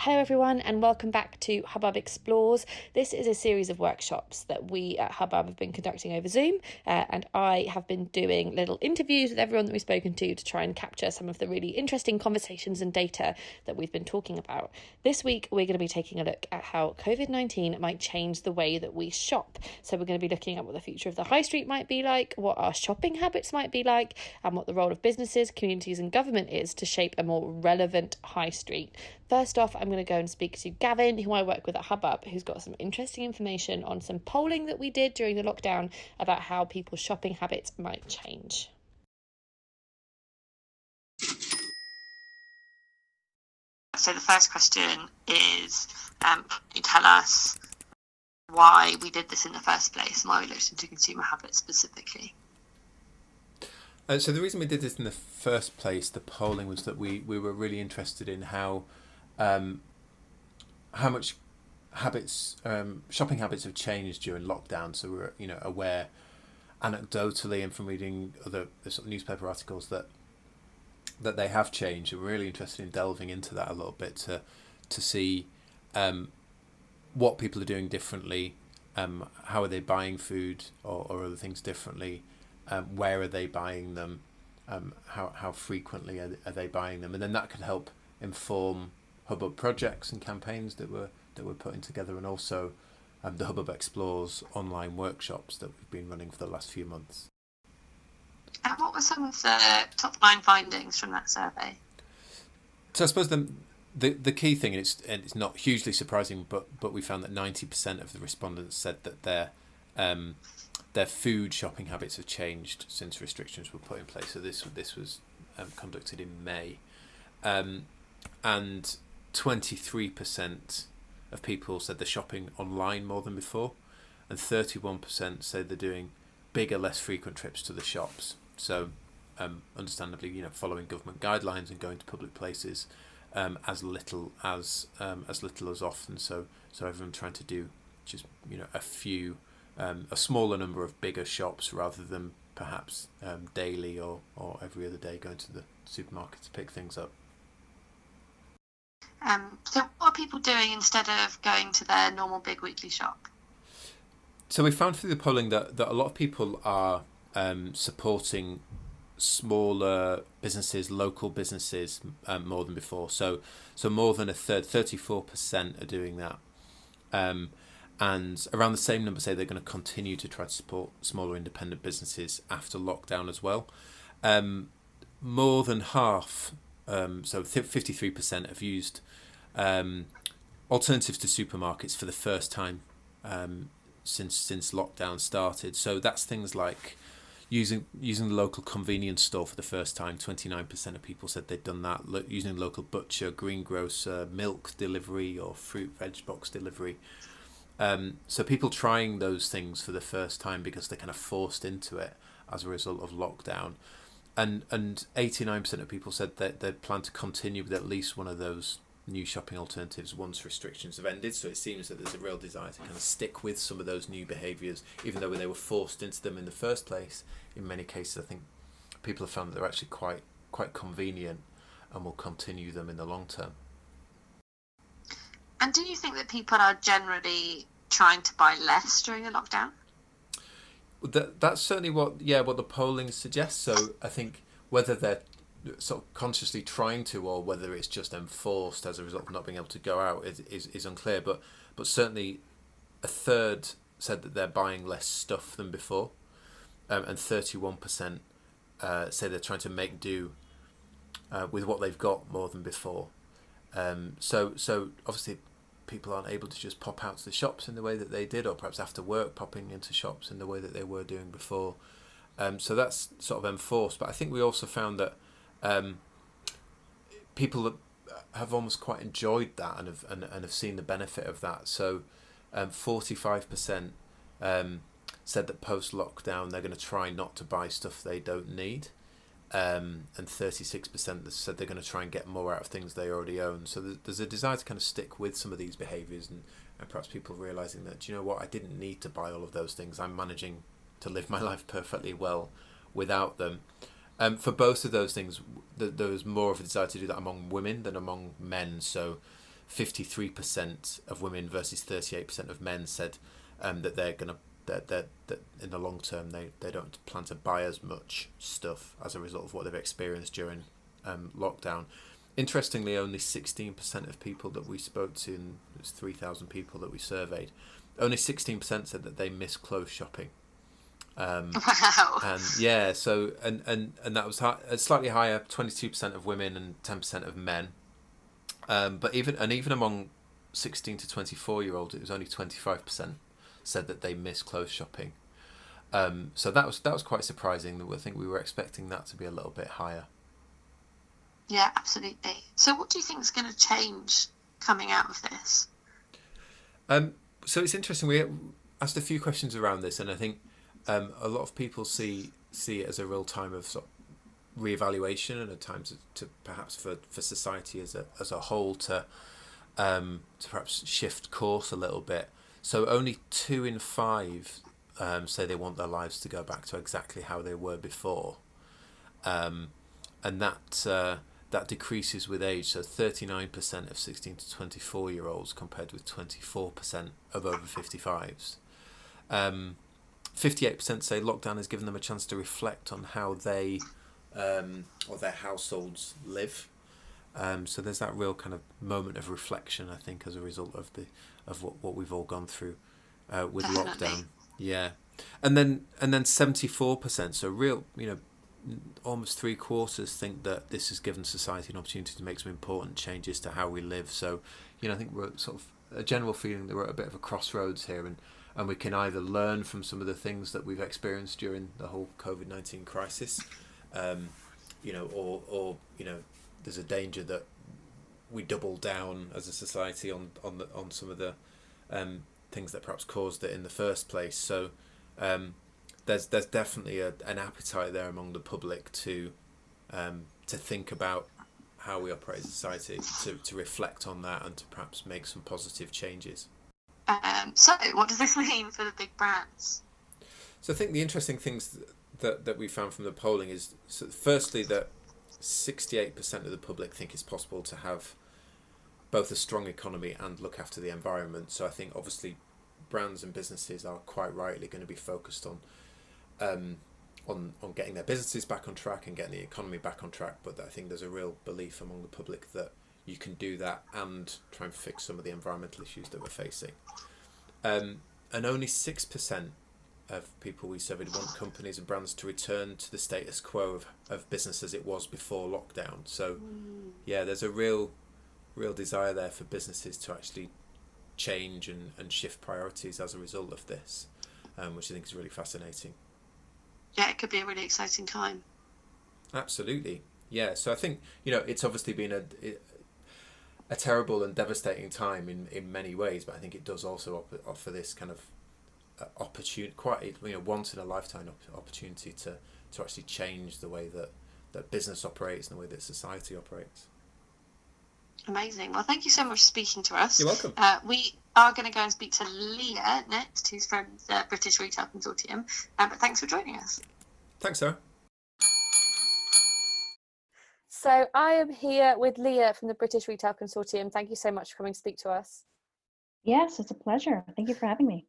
Hello everyone and welcome back to Hubbub Explores. This is a series of workshops that we at Hubbub have been conducting over Zoom and I have been doing little interviews with everyone that we've spoken to try and capture some of the really interesting conversations and data that we've been talking about. This week we're going to be taking a look at how COVID-19 might change the way that we shop. So we're going to be looking at what the future of the high street might be like, what our shopping habits might be like, and what the role of businesses, communities and government is to shape a more relevant high street. First off, I'm going to go and speak to Gavin, who I work with at Hubbub, who's got some interesting information on some polling that we did during the lockdown about how people's shopping habits might change. So the first question is, can you tell us why we did this in the first place and why we looked into consumer habits specifically? So the reason we did this in the first place, the polling, was that we were really interested in how much shopping habits have changed during lockdown. So we're aware anecdotally and from reading other sort of newspaper articles that they have changed. And we're really interested in delving into that a little bit to see what people are doing differently, how are they buying food or other things differently, where are they buying them, how frequently are they buying them, and then that could help inform Hubbub projects and campaigns that we're putting together, and also the Hubbub Explores online workshops that we've been running for the last few months. And what were some of the top line findings from that survey? So I suppose the key thing, and it's not hugely surprising, but we found that 90% of the respondents said that their food shopping habits have changed since restrictions were put in place. So this was conducted in May, and 23% of people said they're shopping online more than before, and 31% said they're doing bigger, less frequent trips to the shops. So, understandably, following government guidelines and going to public places as little as often. So everyone trying to do just a smaller number of bigger shops rather than perhaps daily or every other day going to the supermarket to pick things up. So what are people doing instead of going to their normal big weekly shop? So we found through the polling that a lot of people are supporting smaller businesses, local businesses, more than before. So more than a third, 34% are doing that. And around the same number say they're going to continue to try to support smaller independent businesses after lockdown as well. More than half, so 53% have used alternatives to supermarkets for the first time since lockdown started. So that's things like using the local convenience store for the first time. 29% of people said they'd done that. Using local butcher, greengrocer, milk delivery or fruit veg box delivery. So people trying those things for the first time because they're kind of forced into it as a result of lockdown. And 89% of people said that they plan to continue with at least one of those new shopping alternatives once restrictions have ended. So it seems that there's a real desire to kind of stick with some of those new behaviours, even though they were forced into them in the first place. In many cases, I think people have found that they're actually quite convenient and will continue them in the long term. And do you think that people are generally trying to buy less during the lockdown? That's certainly what the polling suggests. So I think whether they're sort of consciously trying to or whether it's just enforced as a result of not being able to go out is unclear. But certainly a third said that they're buying less stuff than before, and 31% say they're trying to make do with what they've got more than before. So obviously people aren't able to just pop out to the shops in the way that they did, or perhaps after work popping into shops in the way that they were doing before. So that's sort of enforced. But I think we also found that people have almost quite enjoyed that and have seen the benefit of that. So 45% said that post lockdown they're going to try not to buy stuff they don't need. And 36% said they're going to try and get more out of things they already own. So there's a desire to kind of stick with some of these behaviours, and perhaps people realising that, do you know what, I didn't need to buy all of those things. I'm managing to live my life perfectly well without them. For both of those things, there was more of a desire to do that among women than among men. So 53% of women versus 38% of men said that they're going to that in the long term they don't plan to buy as much stuff as a result of what they've experienced during lockdown. Interestingly, only 16% of people that we spoke to, and it was 3,000 people that we surveyed, only 16% said that they miss clothes shopping. Wow. And yeah, so and that was slightly higher, 22% of women and 10% of men. But even among 16 to 24-year-olds, it was only 25% said that they miss clothes shopping. So that was quite surprising. I think we were expecting that to be a little bit higher. Yeah, absolutely. So what do you think is going to change coming out of this? So it's interesting. We asked a few questions around this, and I think a lot of people see it as a real time of sort of reevaluation, and at times to perhaps for society as a whole to perhaps shift course a little bit. So only 2 in 5 say they want their lives to go back to exactly how they were before, and that decreases with age. So 39% of 16 to 24-year-olds compared with 24% of over 55s. 58% say lockdown has given them a chance to reflect on how they or their households live. So there's that real kind of moment of reflection, I think, as a result of what we've all gone through with Definitely. lockdown. Yeah, and then 74%. So real, almost 3/4 think that this has given society an opportunity to make some important changes to how we live. So, I think we're sort of a general feeling that we're at a bit of a crossroads here, and we can either learn from some of the things that we've experienced during the whole COVID-19 crisis, or there's a danger that we double down as a society on some of the things that perhaps caused it in the first place. So there's definitely an appetite there among the public to think about how we operate as a society, to reflect on that, and to perhaps make some positive changes. So what does this mean for the big brands? So I think the interesting things that we found from the polling is, firstly, that 68% of the public think it's possible to have both a strong economy and look after the environment. So I think obviously brands and businesses are quite rightly going to be focused on getting their businesses back on track and getting the economy back on track. But I think there's a real belief among the public that you can do that and try and fix some of the environmental issues that we're facing. And only 6% of people we surveyed want companies and brands to return to the status quo of business as it was before lockdown. So yeah, there's a real desire there for businesses to actually change and shift priorities as a result of this, which I think is really fascinating. Yeah, it could be a really exciting time. Absolutely. Yeah, so I think, it's obviously been a terrible and devastating time in many ways, but I think it does also offer this kind of opportunity, quite once in a lifetime opportunity to actually change the way that business operates and the way that society operates. Amazing. Well, thank you so much for speaking to us. You're welcome. We are going to go and speak to Leah next, who's from the British Retail Consortium. But thanks for joining us. Thanks, Sarah. So I am here with Leah from the British Retail Consortium. Thank you so much for coming to speak to us. Yes, it's a pleasure. Thank you for having me.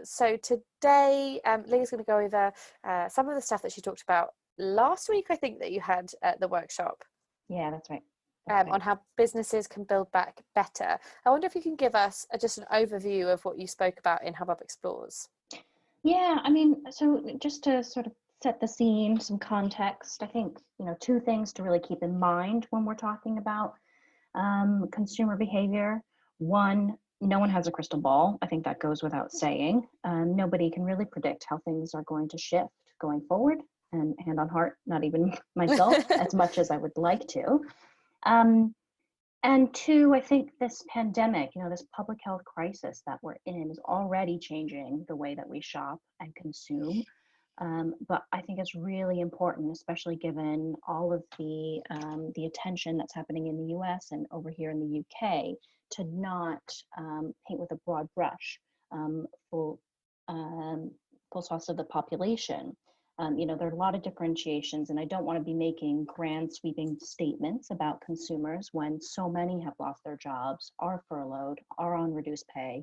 So today, Leah's going to go over some of the stuff that she talked about last week, I think, that you had at the workshop. Yeah, that's right. On how businesses can build back better. I wonder if you can give us just an overview of what you spoke about in Hubbub Explores. Yeah, so just to sort of set the scene, some context, I think, 2 things to really keep in mind when we're talking about consumer behavior. One, no one has a crystal ball. I think that goes without saying. Nobody can really predict how things are going to shift going forward, and hand on heart, not even myself, as much as I would like to. And 2, I think this pandemic, this public health crisis that we're in is already changing the way that we shop and consume. But I think it's really important, especially given all of the attention that's happening in the US and over here in the UK, to not paint with a broad brush full swaths of the population. There are a lot of differentiations, and I don't want to be making grand sweeping statements about consumers when so many have lost their jobs, are furloughed, are on reduced pay,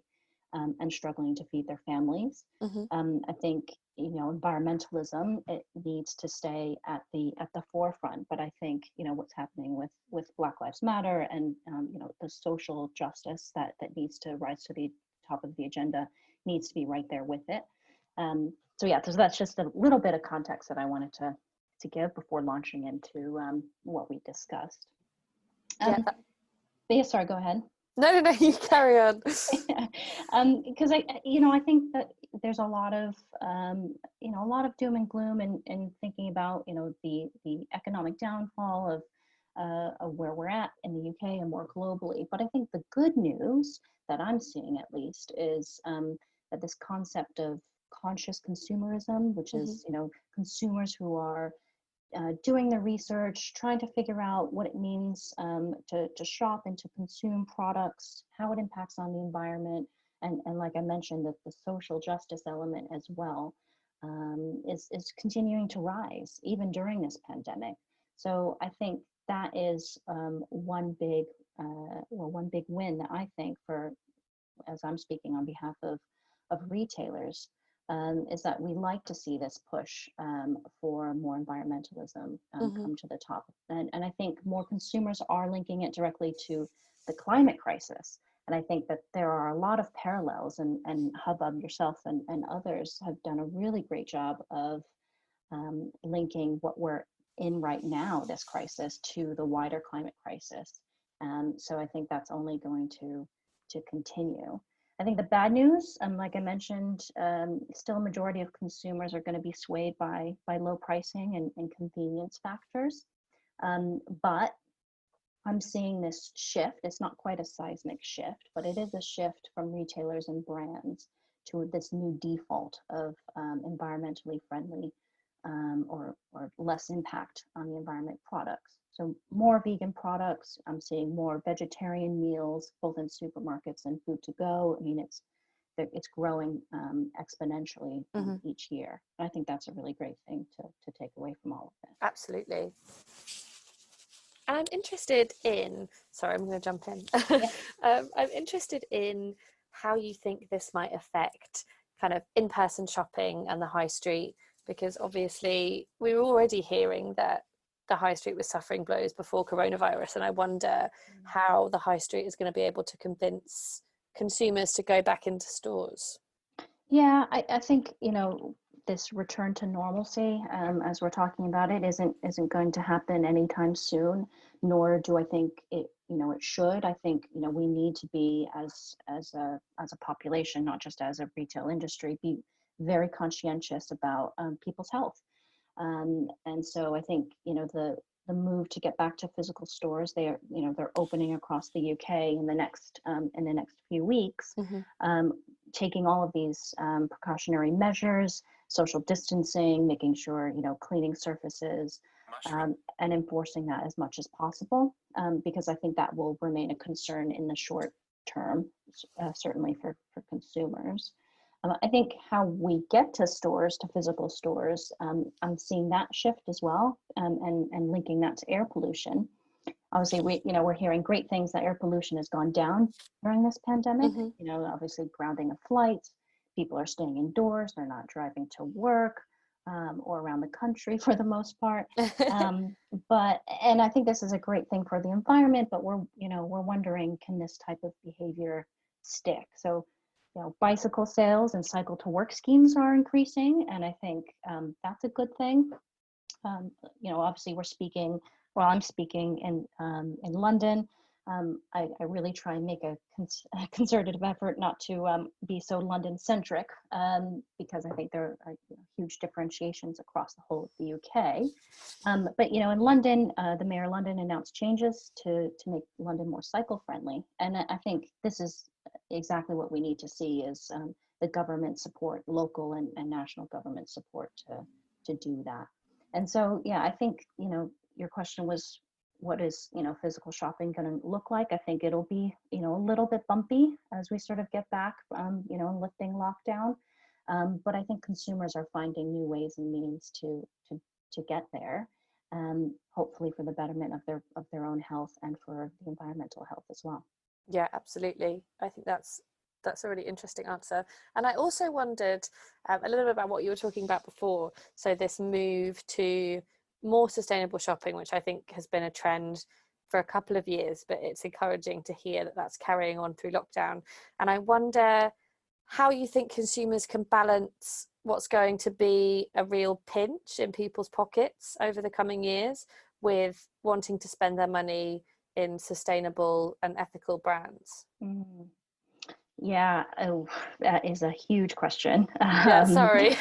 and struggling to feed their families. I think environmentalism, it needs to stay at the forefront. But I think what's happening with Black Lives Matter and the social justice that needs to rise to the top of the agenda needs to be right there with it. So that's just a little bit of context that I wanted to give before launching into what we discussed. Yeah, sorry, go ahead. No, you carry on. Because I think that there's a lot of doom and gloom and thinking about the economic downfall of where we're at in the UK and more globally. But I think the good news that I'm seeing, at least, is that this concept of conscious consumerism, which is consumers who are doing the research, trying to figure out what it means to shop and to consume products, how it impacts on the environment, and like I mentioned, that the social justice element as well is continuing to rise even during this pandemic. So I think that is one big win that I think, for, as I'm speaking on behalf of retailers, is that we like to see this push for more environmentalism come to the top. And I think more consumers are linking it directly to the climate crisis. And I think that there are a lot of parallels, and Hubbub, yourself and others have done a really great job of linking what we're in right now, this crisis, to the wider climate crisis. So I think that's only going to continue. I think the bad news, like I mentioned, still a majority of consumers are going to be swayed by low pricing and convenience factors. But I'm seeing this shift. It's not quite a seismic shift, but it is a shift from retailers and brands to this new default of environmentally friendly or less impact on the environment products. So more vegan products. I'm seeing more vegetarian meals, both in supermarkets and food to go. I mean, it's growing exponentially each year. And I think that's a really great thing to take away from all of it. Absolutely. And I'm interested in, sorry, I'm going to jump in. Yeah. I'm interested in how you think this might affect kind of in-person shopping and the high street, because obviously we were already hearing that the high street was suffering blows before coronavirus, and I wonder how the high street is going to be able to convince consumers to go back into stores. Yeah, I think this return to normalcy, as we're talking about it, isn't going to happen anytime soon. Nor do I think it should. I think we need to be, as a population, not just as a retail industry, be very conscientious about people's health. And so I think the move to get back to physical stores, they're opening across the UK in the next few weeks, taking all of these precautionary measures, social distancing, making sure cleaning surfaces, and enforcing that as much as possible, because I think that will remain a concern in the short term, certainly for consumers. I think how we get to stores, to physical stores, I'm seeing that shift as well, and linking that to air pollution. Obviously, we're hearing great things that air pollution has gone down during this pandemic. Obviously, grounding of flights, people are staying indoors, they're not driving to work or around the country for the most part. And I think this is a great thing for the environment. But we're wondering, can this type of behavior stick? So, bicycle sales and cycle to work schemes are increasing, and I think that's a good thing. Obviously I'm speaking in London. I really try and make a concerted effort not to be so London centric, because I think there are huge differentiations across the whole of the UK. But in London, the Mayor of London announced changes to make London more cycle friendly, and I think this is exactly what we need to see, is the government support, local and national government support to do that. And so, I think, your question was, what is, physical shopping going to look like? I think it'll be, a little bit bumpy as we sort of get back, lifting lockdown. But I think consumers are finding new ways and means to get there, hopefully for the betterment of their own health and for the environmental health as well. Yeah, absolutely. I think that's a really interesting answer. And I also wondered a little bit about what you were talking about before. So this move to more sustainable shopping, which I think has been a trend for a couple of years, but it's encouraging to hear that that's carrying on through lockdown. And I wonder how you think consumers can balance what's going to be a real pinch in people's pockets over the coming years with wanting to spend their money in sustainable and ethical brands. Yeah, that is a huge question. Yeah, sorry.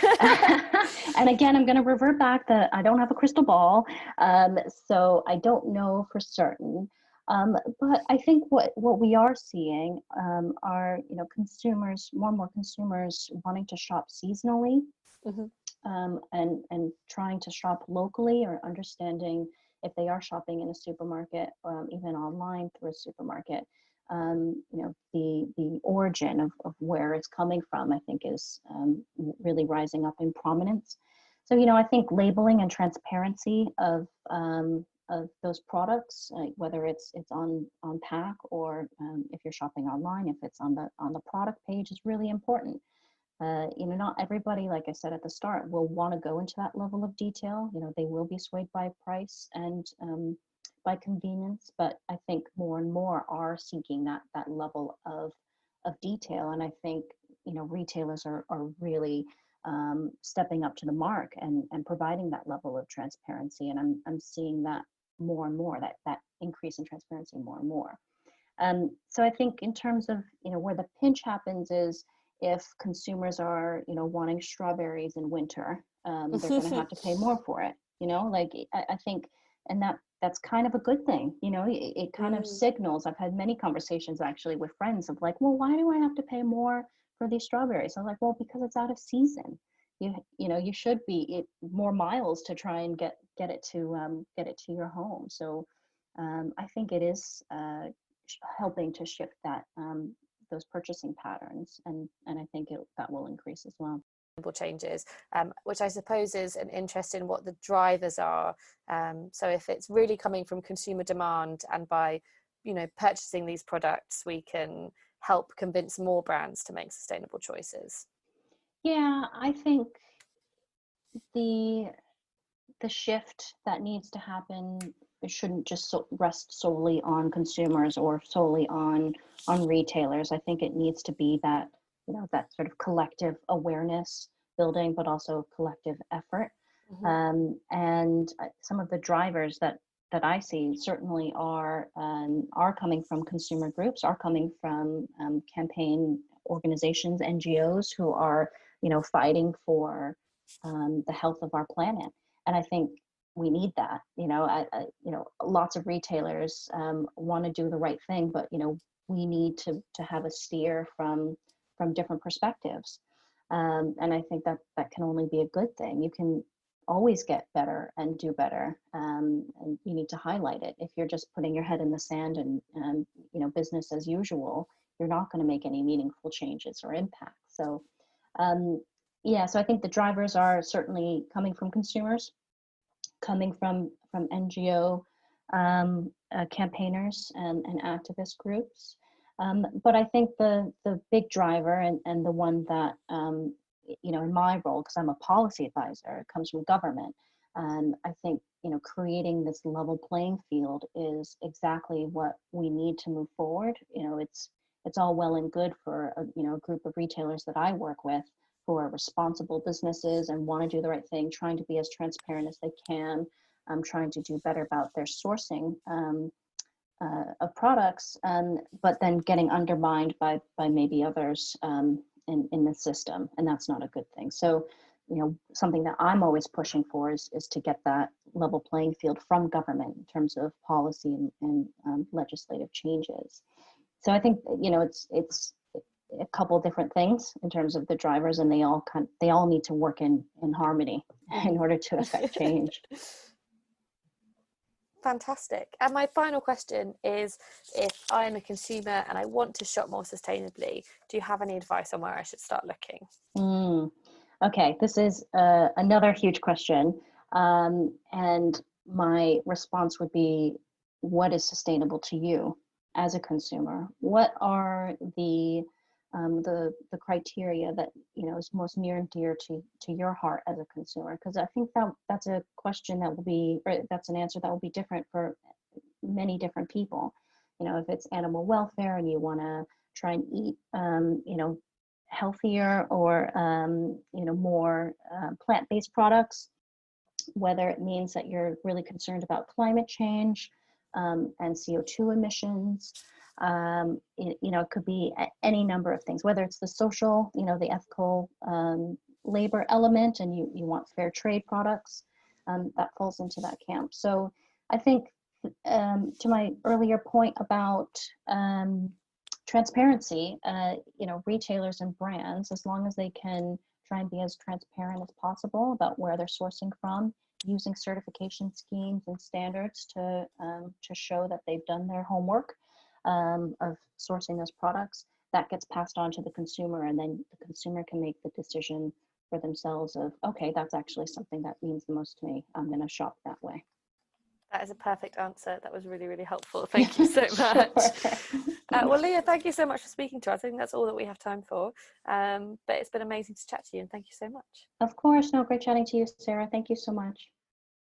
And again, I'm going to revert back that I don't have a crystal ball, so I don't know for certain. But I think what we are seeing are, consumers, more and more consumers wanting to shop seasonally, and trying to shop locally, or understanding if they are shopping in a supermarket, even online through a supermarket. The origin of where it's coming from, I think, is really rising up in prominence. So, I think labeling and transparency of those products, whether it's on pack, or if you're shopping online, if it's on the product page, is really important. Not everybody, like I said at the start, will want to go into that level of detail. They will be swayed by price and by convenience, but I think more and more are seeking that level of detail. And I think, retailers are really stepping up to the mark and providing that level of transparency. And I'm seeing that more and more, that increase in transparency more and more. So I think in terms of, where the pinch happens is if consumers are, wanting strawberries in winter, they're going to have to pay more for it. I think, and that's kind of a good thing. It kind of signals. I've had many conversations actually with friends of like, well, why do I have to pay more for these strawberries? I was like, well, because it's out of season. You should be more miles to try and get it to your home. So I think it is helping to shift that those purchasing patterns, and I think that will increase as well. Changes, which I suppose is an interest in what the drivers are. So if it's really coming from consumer demand, and by purchasing these products, we can help convince more brands to make sustainable choices. Yeah, I think the shift that needs to happen, it shouldn't just rest solely on consumers or solely on retailers. I think it needs to be that that sort of collective awareness building, but also collective effort. And some of the drivers that I see certainly are coming from consumer groups, are coming from campaign organizations, NGOs, who are fighting for the health of our planet. And I think we need that. Lots of retailers want to do the right thing, but we need to have a steer from different perspectives. And I think that can only be a good thing. You can always get better and do better, and you need to highlight it. If you're just putting your head in the sand and business as usual, you're not going to make any meaningful changes or impact. So so I think the drivers are certainly coming from consumers, coming from NGO campaigners and activist groups. But I think the big driver, and the one that, in my role, because I'm a policy advisor, it comes from government. I think, creating this level playing field is exactly what we need to move forward. It's all well and good for a group of retailers that I work with who are responsible businesses and want to do the right thing, trying to be as transparent as they can, trying to do better about their sourcing of products, but then getting undermined by maybe others in the system, and that's not a good thing. So, something that I'm always pushing for is to get that level playing field from government in terms of policy and legislative changes. So I think it's a couple different things in terms of the drivers, and they all need to work in harmony in order to affect change. fantastic. And my final question is, if I'm a consumer and I want to shop more sustainably, do you have any advice on where I should start looking? Okay, this is another huge question. And my response would be, what is sustainable to you as a consumer? What are the criteria that is most near and dear to your heart as a consumer? Because I think that's a question that will be, or that's an answer that will be different for many different people. If it's animal welfare and you want to try and eat healthier or more plant-based products, whether it means that you're really concerned about climate change and CO2 emissions. It could be any number of things, whether it's the social, the ethical labor element, and you want fair trade products, that falls into that camp. So I think to my earlier point about transparency, retailers and brands, as long as they can try and be as transparent as possible about where they're sourcing from, using certification schemes and standards to show that they've done their homework of sourcing those products, that gets passed on to the consumer, and then the consumer can make the decision for themselves of, okay, that's actually something that means the most to me. I'm going to shop that way. That is a perfect answer. That was really, really helpful. Thank you so much. Well, Leah, thank you so much for speaking to us. I think that's all that we have time for. But it's been amazing to chat to you, and thank you so much. Of course. No, great chatting to you, Sarah. Thank you so much.